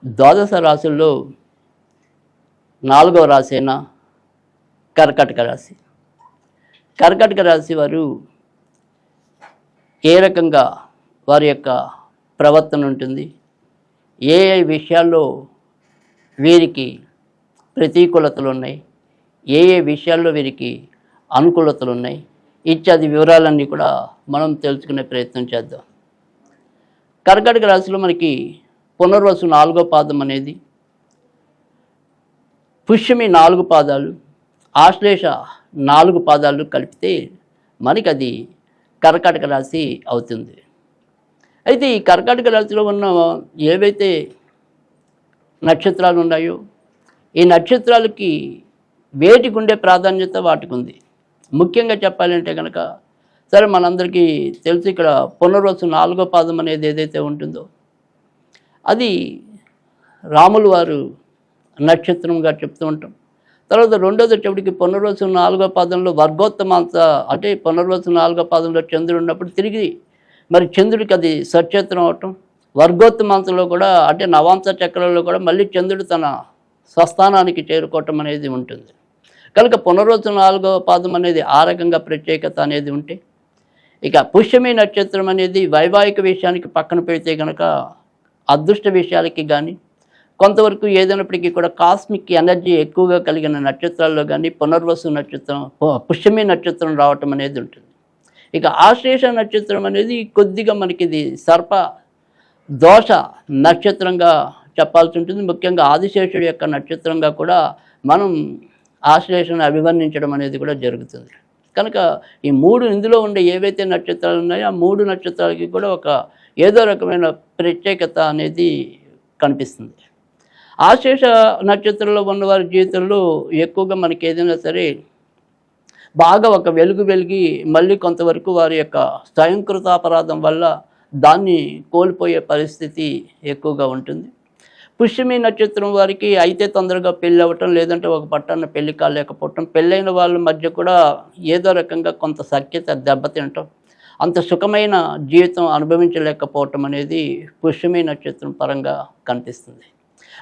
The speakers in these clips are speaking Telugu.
ద్వాదశ రాశుల్లో 4వ రాశి అయిన కర్కాటక రాశి. కర్కాటక రాశి వారు ఏ రకంగా వారి యొక్క ప్రవర్తన ఉంటుంది, ఏ ఏ విషయాల్లో వీరికి ప్రతికూలతలు ఉన్నాయి, ఏ ఏ విషయాల్లో వీరికి అనుకూలతలు ఉన్నాయి, ఇత్యాది వివరాలన్నీ కూడా మనం తెలుసుకునే ప్రయత్నం చేద్దాం. కర్కాటక రాశిలో మనకి పునర్వసు 4వ పాదం అనేది, పుష్యమి 4 పాదాలు, ఆశ్లేష 4 పాదాలు కలిపితే మనకి అది కర్కాటక రాశి అవుతుంది. అయితే ఈ కర్కాటక రాశిలో ఉన్న ఏవైతే నక్షత్రాలు ఉన్నాయో ఈ నక్షత్రాలకి వేటికి ఉండే ప్రాధాన్యత వాటికి ఉంది. ముఖ్యంగా చెప్పాలంటే కనుక సరే మనందరికీ తెలుసు, ఇక్కడ పునర్వసు 4వ పాదం అనేది ఏదైతే ఉంటుందో అది రాములు వారు నక్షత్రంగా చెప్తూ ఉంటాం. తర్వాత రెండోది వచ్చేప్పటికి పునర్వసు 4వ పాదంలో వర్గోత్తమాంస, అంటే పునర్వసు 4వ పాదంలో చంద్రుడు ఉన్నప్పుడు తిరిగి మరి చంద్రుడికి అది సచేత్రం అవటం, వర్గోత్తమాంసలో కూడా అంటే నవాంశ చక్రంలో కూడా మళ్ళీ చంద్రుడు తన స్వస్థానానికి చేరుకోవటం అనేది ఉంటుంది. కనుక పునర్వసు 4వ పాదం అనేది ఆ రకంగా ప్రత్యేకత అనేది ఉంటే, ఇక పుష్యమి నక్షత్రం అనేది వైవాహిక విషయానికి పక్కన పెడితే కనుక అదృష్ట విషయాలకి కానీ కొంతవరకు ఏదైనప్పటికీ కూడా కాస్మిక్ ఎనర్జీ ఎక్కువగా కలిగిన నక్షత్రాల్లో కానీ పునర్వసు నక్షత్రం, పుష్యమి నక్షత్రం రావటం అనేది ఉంటుంది. ఇక ఆశ్లేష నక్షత్రం అనేది కొద్దిగా మనకి ఇది సర్ప దోష నక్షత్రంగా చెప్పాల్సి ఉంటుంది. ముఖ్యంగా ఆదిశేషుడి యొక్క నక్షత్రంగా కూడా మనం ఆశ్లేషను అభివర్ణించడం అనేది కూడా జరుగుతుంది. కనుక ఈ 3 ఇందులో ఉండే ఏవైతే నక్షత్రాలు ఉన్నాయో ఆ 3 నక్షత్రాలకి కూడా ఒక ఏదో రకమైన ప్రత్యేకత అనేది కనిపిస్తుంది. ఆశ్లేష నక్షత్రంలో ఉన్నవారి జీవితంలో ఎక్కువగా మనకి ఏదైనా సరే బాగా ఒక వెలిగి మళ్ళీ కొంతవరకు వారి యొక్క స్వయంకృతాపరాధం వల్ల దాన్ని కోల్పోయే పరిస్థితి ఎక్కువగా ఉంటుంది. పుష్యమి నక్షత్రం వారికి అయితే తొందరగా పెళ్ళి అవ్వటం, లేదంటే ఒక పట్టాన పెళ్లి కాలేకపోవటం, పెళ్ళైన వాళ్ళ మధ్య కూడా ఏదో రకంగా కొంత సఖ్యత దెబ్బతినటం, అంత సుఖమైన జీవితం అనుభవించలేకపోవటం అనేది పుష్యమి నక్షత్రం పరంగా కనిపిస్తుంది.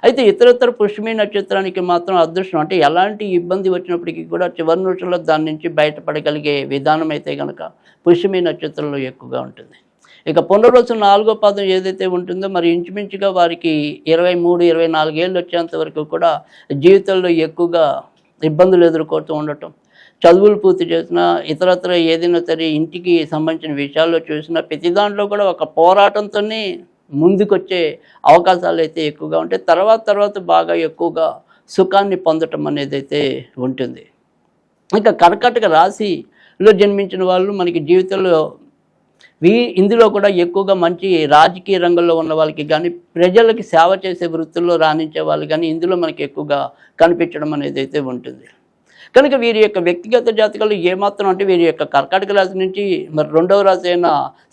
అయితే ఇతరతర పుష్యమి నక్షత్రానికి మాత్రం అదృష్టం, అంటే ఎలాంటి ఇబ్బంది వచ్చినప్పటికీ కూడా చివరి నిమిషంలో దాని నుంచి బయటపడగలిగే విధానం అయితే కనుక పుష్యమి నక్షత్రంలో ఎక్కువగా ఉంటుంది. ఇక పునర్వసు 4వ పాదం ఏదైతే ఉంటుందో మరి ఇంచుమించుగా వారికి 23-24 ఏళ్ళు వచ్చేంత వరకు కూడా జీవితంలో ఎక్కువగా ఇబ్బందులు ఎదుర్కొంటూ ఉండటం, చదువులు పూర్తి చేసినా ఇతరత్ర ఏదైనా సరే ఇంటికి సంబంధించిన విషయాల్లో చూసినా ప్రతి దాంట్లో కూడా ఒక పోరాటంతోనే ముందుకొచ్చే అవకాశాలు అయితే ఎక్కువగా ఉంటాయి. తర్వాత బాగా ఎక్కువగా సుఖాన్ని పొందటం అనేది అయితే ఉంటుంది. ఇక కర్కాటక రాశిలో జన్మించిన వాళ్ళు మనకి జీవితంలో ఇందులో కూడా ఎక్కువగా మంచి రాజకీయ రంగంలో ఉన్న వాళ్ళకి కానీ ప్రజలకి సేవ చేసే వృత్తుల్లో రాణించే వాళ్ళు కానీ ఇందులో మనకి ఎక్కువగా కనిపించడం అనేది అయితే ఉంటుంది. కనుక వీరి యొక్క వ్యక్తిగత జాతకాలు ఏమాత్రం అంటే వీరి యొక్క కర్కాటక రాశి నుంచి మరి 2వ రాశి అయిన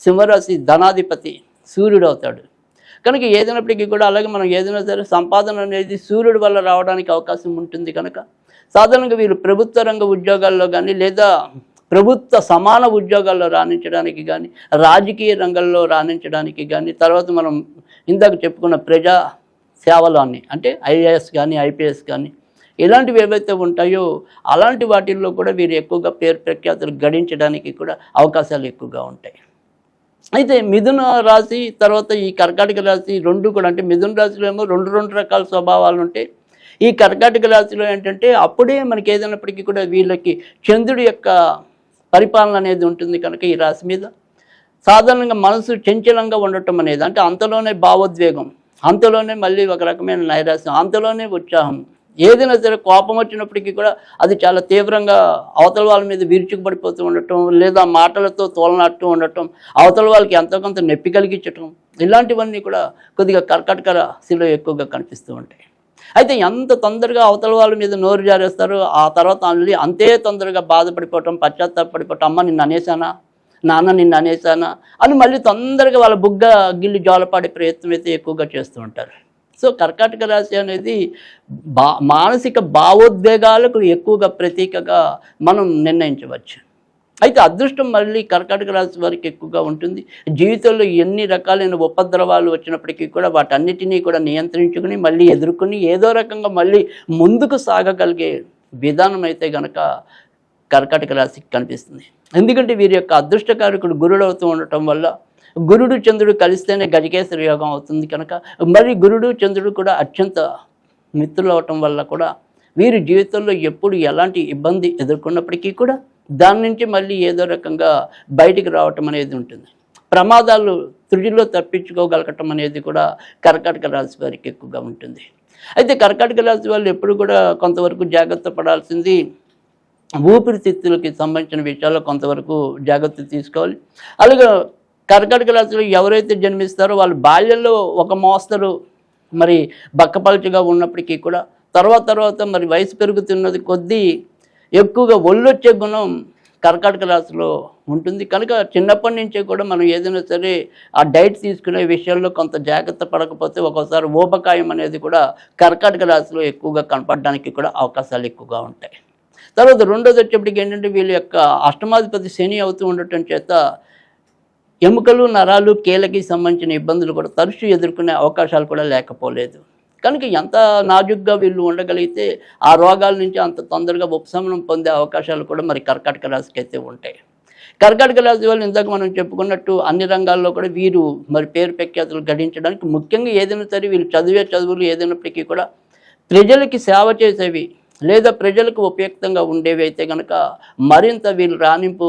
సింహరాశి ధనాధిపతి సూర్యుడు అవుతాడు. కనుక ఏదైనప్పటికీ కూడా అలాగే మనం ఏదైనా సరే సంపాదన అనేది సూర్యుడి వల్ల రావడానికి అవకాశం ఉంటుంది. కనుక సాధారణంగా వీరు ప్రభుత్వ రంగ ఉద్యోగాల్లో కానీ లేదా ప్రభుత్వ సమాన ఉద్యోగాల్లో రాణించడానికి కానీ రాజకీయ రంగంలో రాణించడానికి కానీ తర్వాత మనం ఇందాక చెప్పుకున్న ప్రజా సేవలోని అంటే ఐఏఎస్ కానీ ఐపీఎస్ కానీ ఇలాంటివి ఏవైతే ఉంటాయో అలాంటి వాటిల్లో కూడా వీరు ఎక్కువగా పేరు ప్రఖ్యాతులు గడించడానికి కూడా అవకాశాలు ఎక్కువగా ఉంటాయి. అయితే మిథున రాశి తర్వాత ఈ కర్కాటక రాశి రెండు కూడా, అంటే మిథున రాశిలో ఏమో రెండు రకాల స్వభావాలు ఉంటాయి. ఈ కర్కాటక రాశిలో ఏంటంటే అప్పుడే మనకి ఏదైనప్పటికీ కూడా వీళ్ళకి చంద్రుడి యొక్క పరిపాలన అనేది ఉంటుంది. కనుక ఈ రాశి మీద సాధారణంగా మనసు చంచలంగా ఉండటం అనేది, అంటే అంతలోనే భావోద్వేగం, అంతలోనే మళ్ళీ ఒక రకమైన నైరాశ్యం, అంతలోనే ఉత్సాహం, ఏదైనా సరే కోపం వచ్చినప్పటికీ కూడా అది చాలా తీవ్రంగా అవతల వాళ్ళ మీద విరుచుకుపడిపోతూ ఉండటం, లేదా మాటలతో తోలనాడుతూ ఉండటం, అవతల వాళ్ళకి ఎంతో కొంత నొప్పి కలిగించటం, ఇలాంటివన్నీ కూడా కొద్దిగా కర్కాటక రాశిలో ఎక్కువగా కనిపిస్తూ ఉంటాయి. అయితే ఎంత తొందరగా అవతల వాళ్ళ మీద నోరు జారేస్తారో ఆ తర్వాత మళ్ళీ అంతే తొందరగా బాధపడిపోవటం, పశ్చాత్తాపడిపోవటం, అమ్మ నిన్ను అనేసానా, నాన్న నిన్ను అనేసానా అని మళ్ళీ తొందరగా వాళ్ళ బుగ్గ గిల్లి జోలపాడే ప్రయత్నం అయితే ఎక్కువగా చేస్తూ ఉంటారు. సో కర్కాటక రాశి అనేది మానసిక భావోద్వేగాలకు ఎక్కువగా ప్రతీకగా మనం నిర్ణయించవచ్చు. అయితే అదృష్టం మళ్ళీ కర్కాటక రాశి వారికి ఎక్కువగా ఉంటుంది. జీవితంలో ఎన్ని రకాలైన ఉపద్రవాలు వచ్చినప్పటికీ కూడా వాటన్నిటినీ కూడా నియంత్రించుకుని మళ్ళీ ఎదుర్కొని ఏదో రకంగా మళ్ళీ ముందుకు సాగగలిగే విధానం అయితే గనక కర్కాటక రాశికి కనిపిస్తుంది. ఎందుకంటే వీరి యొక్క అదృష్టకారకుడు గురుడు అవుతూ ఉండటం వల్ల గురుడు చంద్రుడు కలిస్తేనే గజకేసరి యోగం అవుతుంది కనుక మరి గురుడు చంద్రుడు కూడా అత్యంత మిత్రులు అవటం వల్ల కూడా వీరి జీవితంలో ఎప్పుడు ఎలాంటి ఇబ్బంది ఎదుర్కొన్నప్పటికీ కూడా దాని నుంచి మళ్ళీ ఏదో రకంగా బయటికి రావటం అనేది ఉంటుంది. ప్రమాదాలు త్రుటిలో తప్పించుకోగలగటం అనేది కూడా కర్కాటక రాశి వారికి ఎక్కువగా ఉంటుంది. అయితే కర్కాటక రాశి వాళ్ళు ఎప్పుడు కూడా కొంతవరకు జాగ్రత్త పడాల్సింది ఊపిరితిత్తులకి సంబంధించిన విషయాల్లో కొంతవరకు జాగ్రత్త తీసుకోవాలి. అలాగే కర్కాటక రాశిలో ఎవరైతే జన్మిస్తారో వాళ్ళు బాల్యంలో ఒక మోస్తరు మరి బక్కపలుచగా ఉన్నప్పటికీ కూడా తర్వాత మరి వయసు పెరుగుతున్నది కొద్దీ ఎక్కువగా ఒళ్ళొచ్చే గుణం కర్కాటక రాశిలో ఉంటుంది. కనుక చిన్నప్పటి నుంచే కూడా మనం ఏదైనా సరే ఆ డైట్ తీసుకునే విషయాల్లో కొంత జాగ్రత్త పడకపోతే ఒక్కోసారి ఊబకాయం అనేది కూడా కర్కాటక రాశిలో ఎక్కువగా కనపడడానికి కూడా అవకాశాలు ఎక్కువగా ఉంటాయి. తర్వాత రెండోది వచ్చేప్పటికి ఏంటంటే వీళ్ళ యొక్క అష్టమాధిపతి శని అవుతూ ఉండటం చేత ఎముకలు నరాలు కీళ్ళకి సంబంధించిన ఇబ్బందులు కూడా తరచూ ఎదుర్కొనే అవకాశాలు కూడా లేకపోలేదు. కనుక ఎంత నాజుగ్గా వీళ్ళు ఉండగలిగితే ఆ రోగాల నుంచి అంత తొందరగా ఉపశమనం పొందే అవకాశాలు కూడా మరి కర్కాటక రాశికి అయితే ఉంటాయి. కర్కాటక రాశి వాళ్ళు ఇందాక మనం చెప్పుకున్నట్టు అన్ని రంగాల్లో కూడా వీరు మరి పేరు ప్రఖ్యాతులు గడించడానికి ముఖ్యంగా ఏదైనా సరే వీళ్ళు చదివే చదువులు ఏదైనప్పటికీ కూడా ప్రజలకి సేవ చేసేవి లేదా ప్రజలకు ఉపయుక్తంగా ఉండేవి అయితే కనుక మరింత వీళ్ళు రాణింపు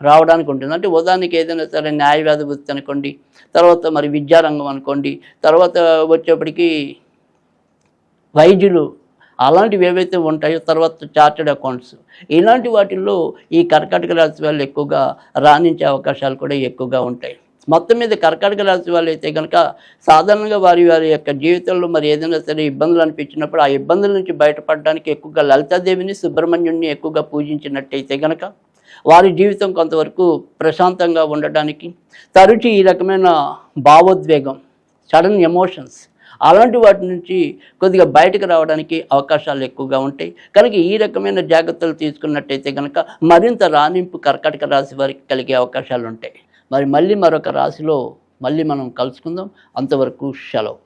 రావడానికి ఉంటుంది. అంటే ఉదాహరణకి ఏదైనా సరే న్యాయవాద వృత్తి అనుకోండి, తర్వాత మరి విద్యారంగం అనుకోండి, తర్వాత వచ్చేప్పటికి వైద్యులు అలాంటివి ఏవైతే ఉంటాయో, తర్వాత చార్టెడ్ అకౌంట్స్, ఇలాంటి వాటిల్లో ఈ కర్కాటక రాశి వాళ్ళు ఎక్కువగా రాణించే అవకాశాలు కూడా ఎక్కువగా ఉంటాయి. మొత్తం మీద కర్కాటక రాశి వాళ్ళు అయితే కనుక సాధారణంగా వారి యొక్క జీవితంలో మరి ఏదైనా సరే ఇబ్బందులు అనిపించినప్పుడు ఆ ఇబ్బందుల నుంచి బయటపడడానికి ఎక్కువగా లలితాదేవిని సుబ్రహ్మణ్యుడిని ఎక్కువగా పూజించినట్టయితే కనుక వారి జీవితం కొంతవరకు ప్రశాంతంగా ఉండడానికి, తరచు ఈ రకమైన భావోద్వేగం, సడన్ ఎమోషన్స్ అలాంటి వాటి నుంచి కొద్దిగా బయటకు రావడానికి అవకాశాలు ఎక్కువగా ఉంటాయి. కనుక ఈ రకమైన జాగ్రత్తలు తీసుకున్నట్టయితే కనుక మరింత రాణింపు కర్కాటక రాశి వారికి కలిగే అవకాశాలు ఉంటాయి. మరి మళ్ళీ మరొక రాశిలో మళ్ళీ మనం కలుసుకుందాం. అంతవరకు సెలవు.